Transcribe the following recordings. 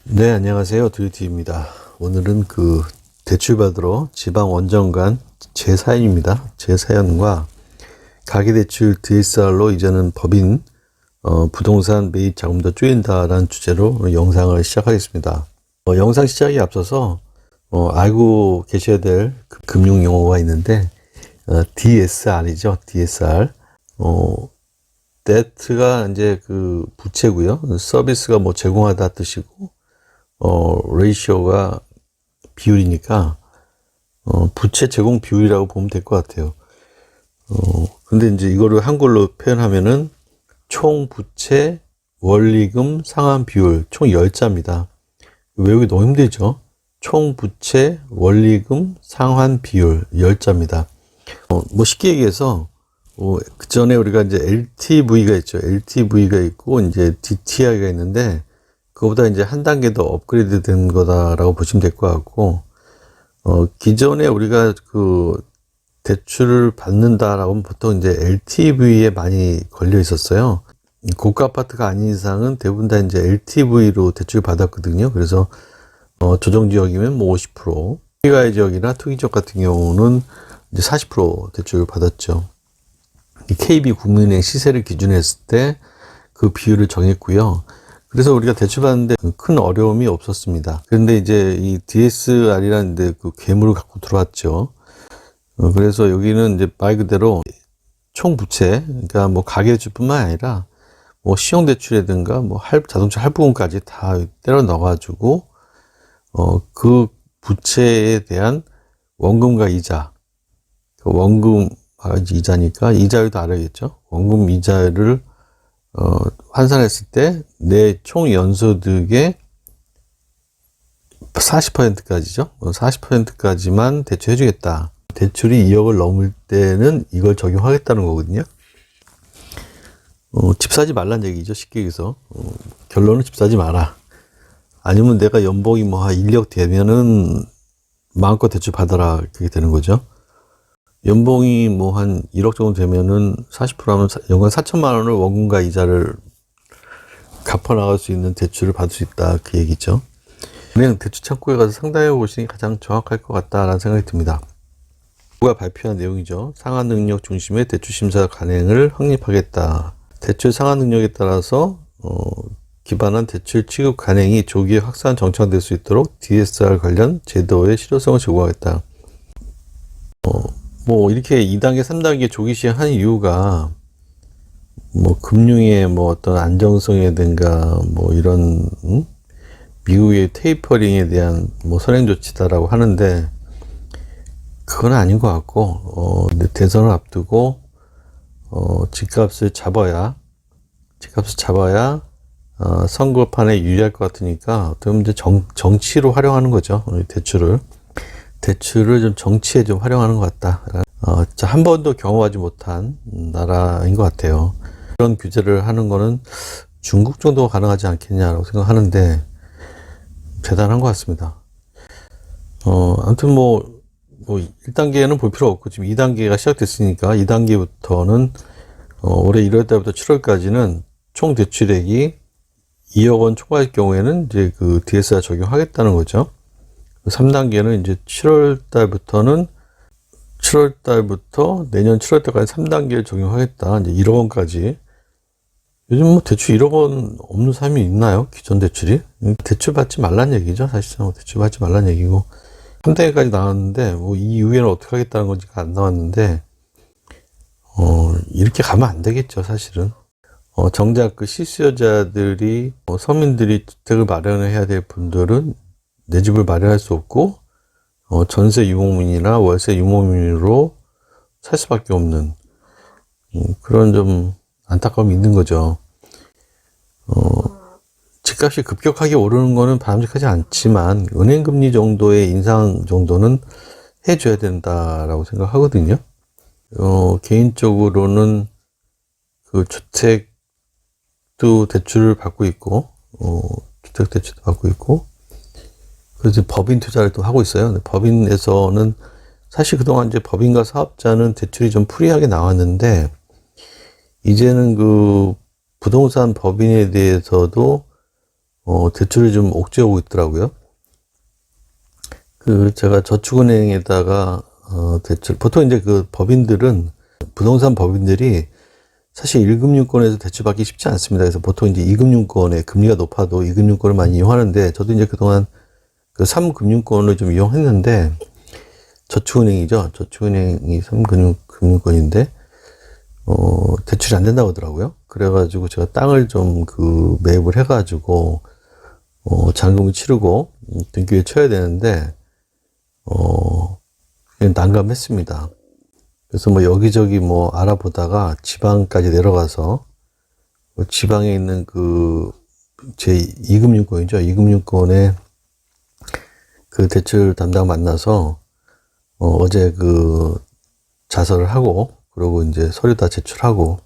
네, 안녕하세요. 드유티입니다. 오늘은 대출 받으러 지방 원정 간 제 사연입니다. 제 사연과 가계대출 DSR로 이제는 법인 부동산 매입 자금도 쪼인다라는 주제로 영상을 시작하겠습니다. 영상 시작에 앞서서 알고 계셔야 될 금융 용어가 있는데 DSR이죠. DSR. debt가 이제 부채고요. 서비스가 제공하다 뜻이고 레이시오가 비율이니까 부채 제공 비율이라고 보면 될 것 같아요. 근데 이제 이거를 한글로 표현하면은 총 부채 원리금 상환 비율 총 10자입니다. 외우기 너무 힘들죠? 총 부채 원리금 상환 비율 10자입니다. 쉽게 얘기해서 그 전에 우리가 이제 LTV가 있죠. LTV가 있고 이제 DTI가 있는데 그거보다 이제 한 단계 더 업그레이드 된 거다라고 보시면 될 것 같고, 기존에 우리가 대출을 받는다라고 하면 보통 이제 LTV에 많이 걸려 있었어요. 고가 아파트가 아닌 이상은 대부분 다 이제 LTV로 대출을 받았거든요. 그래서, 조정 지역이면 50%, 피가의 지역이나 투기 지역 같은 경우는 이제 40% 대출을 받았죠. KB국민은행 시세를 기준으로 했을 때 그 비율을 정했고요. 그래서 우리가 대출 받는데 큰 어려움이 없었습니다. 그런데 이제 이 DSR이라는 데 괴물을 갖고 들어왔죠. 그래서 여기는 이제 말 그대로 총 부채, 그러니까 가계대출뿐만 아니라 신용대출이라든가 자동차 할부금까지 다 때려 넣어가지고 그 부채에 대한 원금과 이자, 원금 이자니까 이자율도 알아야겠죠. 원금 이자를 환산했을 때 내 총 연소득의 40%까지죠. 40%까지만 대출해 주겠다. 대출이 2억을 넘을 때는 이걸 적용하겠다는 거거든요. 집 사지 말란 얘기죠. 쉽게 얘기해서. 결론은 집 사지 마라. 아니면 내가 연봉이 한 1억 되면은 마음껏 대출 받아라. 그렇게 되는 거죠. 연봉이 한 1억 정도 되면은 40% 하면 연간 4천만 원을 원금과 이자를 갚아 나갈 수 있는 대출을 받을 수 있다. 그 얘기죠. 은행 대출 창구에 가서 상담해 보시는 게 가장 정확할 것 같다라는 생각이 듭니다. 정부가 발표한 내용이죠. 상환 능력 중심의 대출 심사 관행을 확립하겠다. 대출 상환 능력에 따라서 기반한 대출 취급 관행이 조기에 확산 정착될 수 있도록 DSR 관련 제도의 실효성을 제고하겠다. 이렇게 2단계, 3단계 조기 시행한 이유가 금융의 어떤 안정성이라든가 이런 미국의 테이퍼링에 대한 선행 조치다라고 하는데 그건 아닌 것 같고 대선을 앞두고 집값을 잡아야 선거판에 유리할 것 같으니까 어떻게 보면 이제 정치로 활용하는 거죠. 대출을 좀 정치에 좀 활용하는 것 같다. 한 번도 경험하지 못한 나라인 것 같아요. 그런 규제를 하는 거는 중국 정도가 가능하지 않겠냐라고 생각하는데 대단한 것 같습니다. 아무튼 1단계는 볼 필요 없고 지금 2단계가 시작됐으니까 2단계부터는 올해 1월 달부터 7월까지는 총 대출액이 2억 원 초과일 경우에는 이제 DSR 적용하겠다는 거죠. 3단계는 이제 7월 달부터 내년 7월 달까지 3단계를 적용하겠다. 이제 1억 원까지. 요즘 대출 1억 원 없는 사람이 있나요? 기존 대출이? 대출 받지 말란 얘기죠. 사실상 대출 받지 말란 얘기고. 3단계까지 나왔는데, 이 이후에는 어떻게 하겠다는 건지가 안 나왔는데, 이렇게 가면 안 되겠죠, 사실은. 정작 실수요자들이, 서민들이 주택을 마련을 해야 될 분들은 내 집을 마련할 수 없고 전세 유목민이나 월세 유목민으로 살 수밖에 없는 그런 좀 안타까움이 있는 거죠. 집값이 급격하게 오르는 거는 바람직하지 않지만 은행금리 정도의 인상 정도는 해줘야 된다라고 생각하거든요. 개인적으로는 주택도 대출을 받고 있고 주택 대출도 받고 있고 그래서 법인 투자를 또 하고 있어요. 법인에서는 사실 그동안 이제 법인과 사업자는 대출이 좀 프리하게 나왔는데 이제는 부동산 법인에 대해서도 대출이 좀 옥죄오고 있더라고요. 제가 저축은행에다가, 대출, 보통 이제 법인들은, 부동산 법인들이 사실 1금융권에서 대출받기 쉽지 않습니다. 그래서 보통 이제 2금융권에 금리가 높아도 2금융권을 많이 이용하는데, 저도 이제 그동안 3금융권을 좀 이용했는데, 저축은행이죠. 저축은행이 3금융권인데, 대출이 안 된다고 하더라고요. 그래가지고 제가 땅을 좀 매입을 해가지고, 잔금을 치르고, 등기부에 쳐야 되는데, 그냥 난감했습니다. 그래서 뭐 여기저기 뭐 알아보다가 지방까지 내려가서, 지방에 있는 제 2금융권이죠. 2금융권에 대출 담당 만나서, 어제 자서를 하고, 그러고 이제 서류 다 제출하고,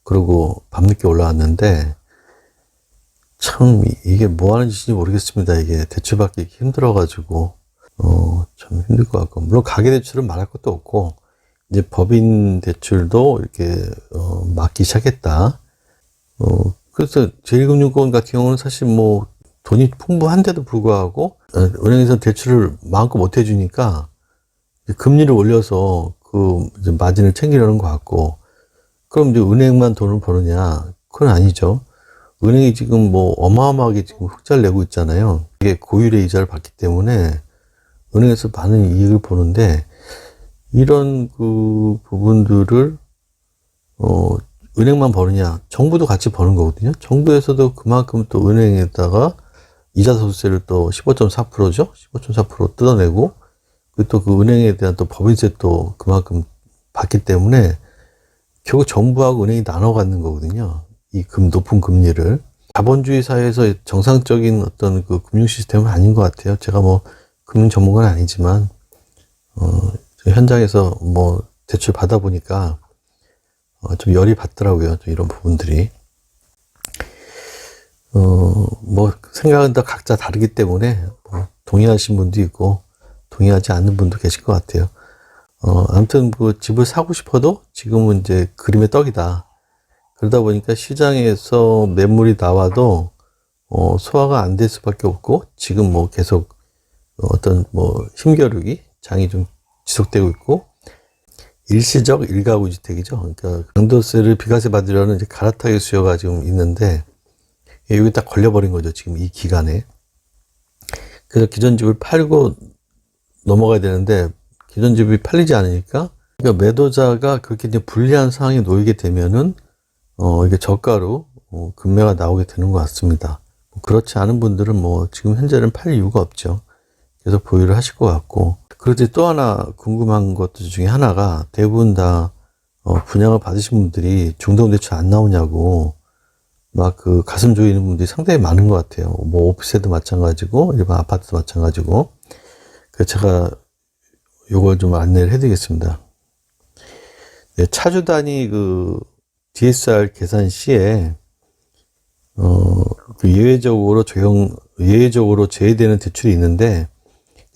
그러고 밤늦게 올라왔는데, 참, 이게 뭐 하는 짓인지 모르겠습니다. 이게 대출받기 힘들어가지고, 참 힘들 것 같고. 물론 가계대출은 말할 것도 없고, 이제 법인 대출도 이렇게, 막기 시작했다. 그래서 제1금융권 같은 경우는 사실 뭐, 돈이 풍부한데도 불구하고, 은행에서 대출을 마음껏 못 해주니까, 금리를 올려서 이제 마진을 챙기려는 것 같고, 그럼 이제 은행만 돈을 버느냐? 그건 아니죠. 은행이 지금 뭐 어마어마하게 지금 흑자를 내고 있잖아요. 이게 고율의 이자를 받기 때문에 은행에서 많은 이익을 보는데, 이런 부분들을, 은행만 버느냐? 정부도 같이 버는 거거든요. 정부에서도 그만큼 또 은행에다가 이자소득세를 또 15.4%죠? 15.4% 뜯어내고, 또 은행에 대한 또 법인세 또 그만큼 받기 때문에 결국 정부하고 은행이 나눠 갖는 거거든요. 이 높은 금리를. 자본주의 사회에서 정상적인 어떤 금융 시스템은 아닌 것 같아요. 제가 뭐 금융 전문가는 아니지만, 현장에서 뭐 대출 받아보니까, 좀 열이 받더라고요. 좀 이런 부분들이. 뭐 생각은 다 각자 다르기 때문에, 뭐 동의하신 분도 있고, 동의하지 않는 분도 계실 것 같아요. 아무튼 집을 사고 싶어도 지금은 이제 그림의 떡이다. 그러다 보니까 시장에서 매물이 나와도 소화가 안 될 수밖에 없고, 지금 뭐 계속 어떤 뭐 힘겨루기, 장이 좀 지속되고 있고, 일시적 일가구 주택이죠. 그러니까 양도세를 비과세 받으려는 이제 갈아타기 수요가 지금 있는데, 여기 딱 걸려버린 거죠. 지금 이 기간에. 그래서 기존 집을 팔고 넘어가야 되는데, 기존 집이 팔리지 않으니까, 그러니까 매도자가 그렇게 이제 불리한 상황에 놓이게 되면은, 이게 저가로, 금매가 나오게 되는 것 같습니다. 그렇지 않은 분들은 뭐, 지금 현재는 팔 이유가 없죠. 계속 보유를 하실 것 같고. 그런데 또 하나 궁금한 것 중에 하나가, 대부분 다, 분양을 받으신 분들이 중도대출 안 나오냐고, 막 가슴 조이는 분들이 상당히 많은 것 같아요. 뭐, 오피스도 마찬가지고, 일반 아파트도 마찬가지고. 그래서 제가 요걸 좀 안내를 해드리겠습니다. 네, 차주 단위 DSR 계산 시에, 예외적으로 제외되는 대출이 있는데,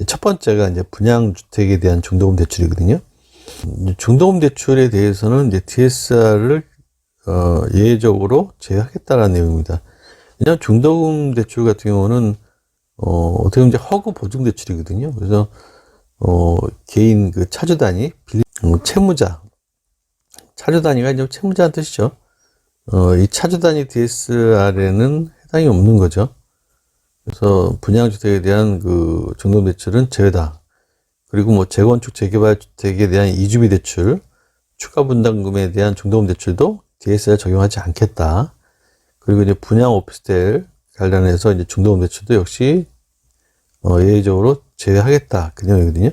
첫 번째가 이제 분양주택에 대한 중도금 대출이거든요. 중도금 대출에 대해서는 이제 DSR을, 예외적으로 제외하겠다라는 내용입니다. 왜냐하면 중도금 대출 같은 경우는, 어떻게 보면 이제 허구 보증 대출이거든요. 그래서, 개인 차주 단위, 채무자. 차주 단위가 이제 채무자란 뜻이죠. 이 차주 단위 DSR에는 해당이 없는 거죠. 그래서 분양주택에 대한 중도금 대출은 제외다. 그리고 뭐 재건축 재개발 주택에 대한 이주비 대출, 추가 분담금에 대한 중도금 대출도 DSR 적용하지 않겠다. 그리고 이제 분양 오피스텔 관련해서 이제 중도금 대출도 역시 예외적으로 제외하겠다. 그 내용이거든요.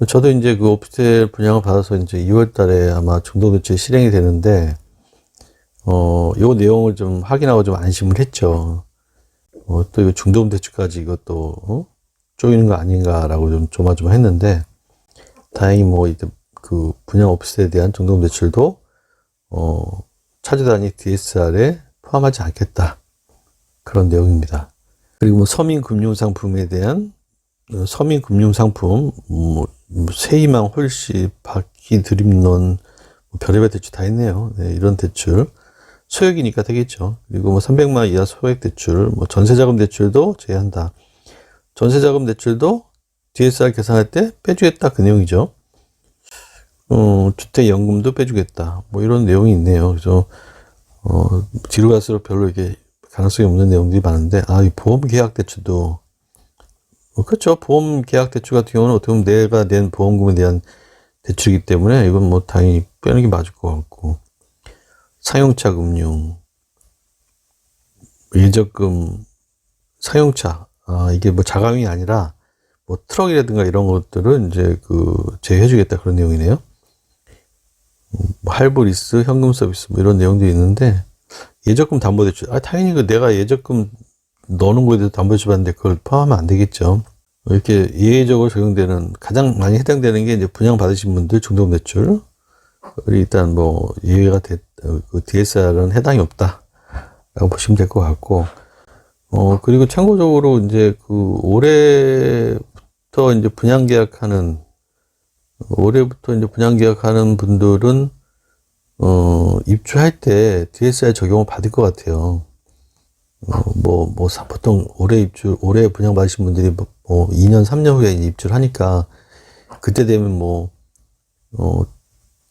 저도 이제 오피스텔 분양을 받아서 이제 2월 달에 아마 중도금 대출이 실행이 되는데, 요 내용을 좀 확인하고 좀 안심을 했죠. 또 이거 중도금 대출까지 이것도, 쪼이는 거 아닌가라고 좀 조마조마했는데, 다행히 뭐 이제 분양 오피스텔에 대한 중도금 대출도, 차주 단위 DSR에 포함하지 않겠다. 그런 내용입니다. 그리고 뭐 서민금융상품에 대한 서민금융상품, 세이망, 홀씨, 바퀴, 드림론, 별의별 대출 다 있네요. 네, 이런 대출 소액이니까 되겠죠. 그리고 뭐 300만 원 이하 소액 대출, 뭐 전세자금 대출도 제외한다. 전세자금 대출도 DSR 계산할 때 빼주겠다 그 내용이죠. 주택연금도 빼주겠다. 뭐 이런 내용이 있네요. 그래서 뒤로 갈수록 별로 이게 가능성이 없는 내용들이 많은데, 이 보험계약대출도, 그렇죠. 보험계약대출 같은 경우는 어떻게 보면 내가 낸 보험금에 대한 대출이기 때문에 이건 뭐 당연히 빼는 게 맞을 것 같고, 상용차 금융, 예적금, 상용차, 이게 뭐 자가용이 아니라 뭐 트럭이라든가 이런 것들은 이제 제외해주겠다 그런 내용이네요. 뭐 할부 리스, 현금 서비스 뭐 이런 내용도 있는데, 예적금 담보대출, 당연히 내가 예적금 넣는 거에 대해서 담보대출 받는데 그걸 포함하면 안 되겠죠. 이렇게 예외적으로 적용되는, 가장 많이 해당되는 게 이제 분양 받으신 분들 중도금 대출, 일단 뭐 예외가 DSR은 해당이 없다라고 보시면 될 것 같고, 그리고 참고적으로 이제 올해부터 이제 분양 계약하는 분들은 입주할 때 DSR 적용을 받을 것 같아요. 보통 올해 분양 받으신 분들이 뭐 2년, 3년 후에 입주를 하니까, 그때 되면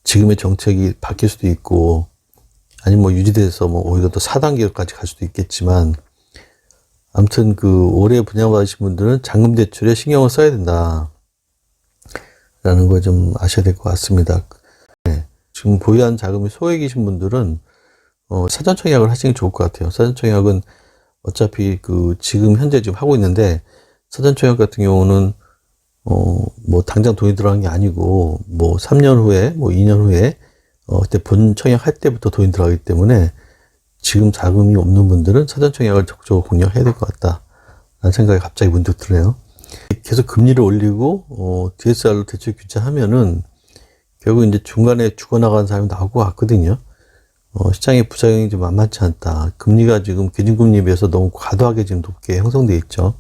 지금의 정책이 바뀔 수도 있고, 아니면 뭐 유지돼서 뭐 오히려 더 4단계까지 갈 수도 있겠지만, 아무튼 올해 분양 받으신 분들은 잔금 대출에 신경을 써야 된다. 라는 걸 좀 아셔야 될 것 같습니다. 지금 보유한 자금이 소액이신 분들은 사전 청약을 하시는 게 좋을 것 같아요. 사전 청약은 어차피 지금 현재 지금 하고 있는데, 사전 청약 같은 경우는 뭐 당장 돈이 들어간 게 아니고, 뭐 3년 후에, 뭐 2년 후에 그때 본 청약 할 때부터 돈이 들어가기 때문에, 지금 자금이 없는 분들은 사전 청약을 적극적으로 공략해야 될 것 같다 라는 생각이 갑자기 문득 드네요. 계속 금리를 올리고 DSR로 대출 규제하면은 결국 이제 중간에 죽어나가는 사람이 나올 것 같거든요. 시장의 부작용이 좀 만만치 않다. 금리가 지금 기준금리에 비해서 너무 과도하게 지금 높게 형성되어 있죠.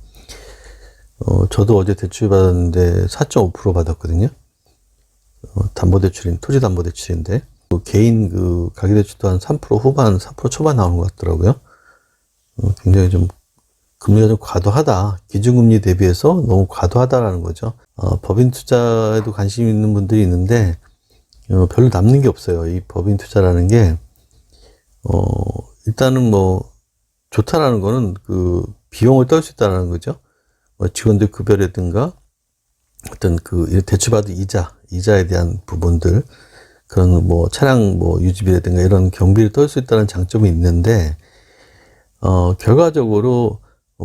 저도 어제 대출 받았는데 4.5% 받았거든요. 토지담보대출인데, 개인 가계대출도 한 3% 후반, 4% 초반 나오는 것 같더라고요. 굉장히 좀 금리가 좀 과도하다. 기준금리 대비해서 너무 과도하다라는 거죠. 법인 투자에도 관심 있는 분들이 있는데, 별로 남는 게 없어요. 이 법인 투자라는 게, 일단은 뭐, 좋다라는 거는 비용을 떨 수 있다라는 거죠. 직원들 급여라든가, 어떤 대출받은 이자에 대한 부분들, 그런 뭐, 차량 뭐, 유지비라든가 이런 경비를 떨 수 있다는 장점이 있는데, 결과적으로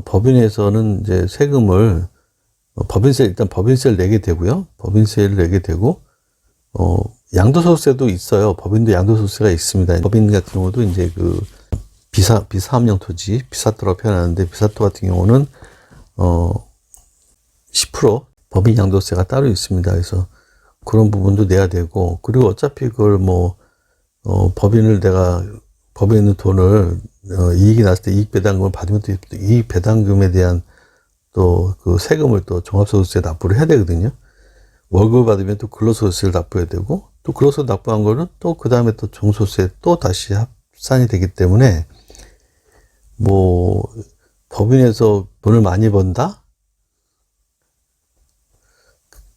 법인에서는 이제 세금을, 일단 법인세를 내게 되고요. 법인세를 내게 되고, 양도소득세도 있어요. 법인도 양도소득세가 있습니다. 법인 같은 경우도 이제 비사업용 토지, 비사토라고 표현하는데, 비사토 같은 경우는, 10% 법인 양도세가 따로 있습니다. 그래서 그런 부분도 내야 되고, 그리고 어차피 그걸 법인에 있는 돈을, 이익이 났을 때 이익 배당금을 받으면 또 이익 배당금에 대한 또 세금을 또 종합소득세에 납부를 해야 되거든요. 월급을 받으면 또 근로소득세를 납부해야 되고, 또 근로소득 납부한 거는 또 그 다음에 또 종소세 또 다시 합산이 되기 때문에, 뭐, 법인에서 돈을 많이 번다?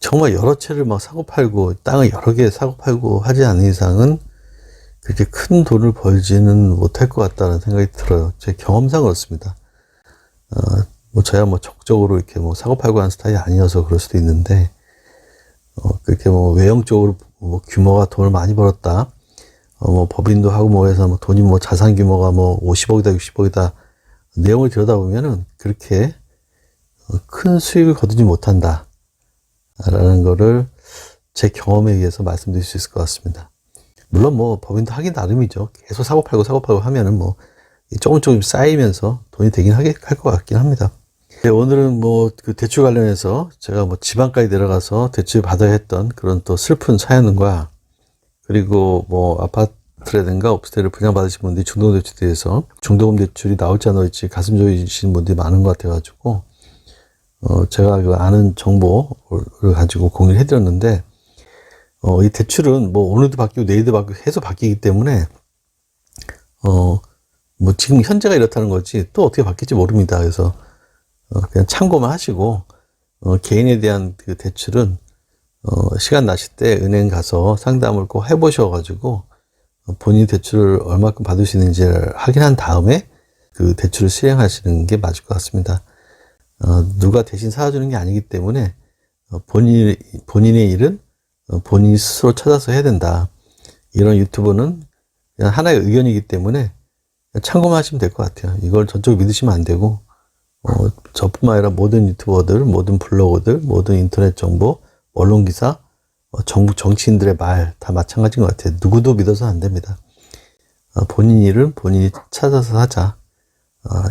정말 여러 채를 막 사고팔고, 땅을 여러 개 사고팔고 하지 않는 이상은 그렇게 큰 돈을 벌지는 못할 것 같다는 생각이 들어요. 제 경험상 그렇습니다. 저야 뭐 적극적으로 이렇게 뭐 사고팔고 하는 스타일이 아니어서 그럴 수도 있는데, 그렇게 뭐 외형적으로 뭐 규모가 돈을 많이 벌었다. 뭐 법인도 하고 뭐 해서 뭐 돈이 뭐 자산 규모가 뭐 50억이다, 60억이다. 내용을 들여다보면은 그렇게 큰 수익을 거두지 못한다. 라는 거를 제 경험에 의해서 말씀드릴 수 있을 것 같습니다. 물론 뭐 법인도 하기 나름이죠. 계속 사고팔고 하면은 뭐 조금 쌓이면서 돈이 되긴 할 것 같긴 합니다. 네, 오늘은 뭐 대출 관련해서 제가 뭐 지방까지 내려가서 대출 받아야 했던 그런 또 슬픈 사연과, 그리고 뭐 아파트라든가 오피스텔을 분양받으신 분들이 중도금 대출에 대해서 중도금 대출이 나올지 안 나올지 가슴 조이시는 분들이 많은 것 같아가지고, 제가 아는 정보를 가지고 공유를 해드렸는데, 이 대출은 뭐 오늘도 바뀌고 내일도 바뀌고 해서 바뀌기 때문에, 뭐 지금 현재가 이렇다는 거지 또 어떻게 바뀔지 모릅니다. 그래서 그냥 참고만 하시고 개인에 대한 그 대출은 시간 나실 때 은행 가서 상담을 꼭 해보셔가지고 본인 대출을 얼마큼 받을 수 있는지를 확인한 다음에 그 대출을 실행하시는 게 맞을 것 같습니다. 누가 대신 사주는 게 아니기 때문에 본인의 일은 본인이 스스로 찾아서 해야 된다. 이런 유튜버는 그냥 하나의 의견이기 때문에 참고만 하시면 될 것 같아요. 이걸 전적으로 믿으시면 안 되고 저뿐만 아니라 모든 유튜버들, 모든 블로거들, 모든 인터넷 정보, 언론 기사, 정치인들의 말 다 마찬가지인 것 같아요. 누구도 믿어서는 안 됩니다. 본인 일은 본인이 찾아서 하자.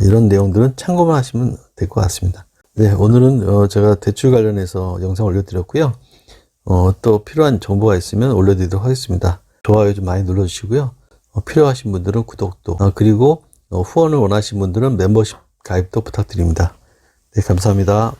이런 내용들은 참고만 하시면 될 것 같습니다. 네, 오늘은 제가 대출 관련해서 영상 올려드렸고요. 또 필요한 정보가 있으면 올려드리도록 하겠습니다. 좋아요 좀 많이 눌러주시고요. 필요하신 분들은 구독도, 그리고 후원을 원하시는 분들은 멤버십 가입도 부탁드립니다. 네, 감사합니다.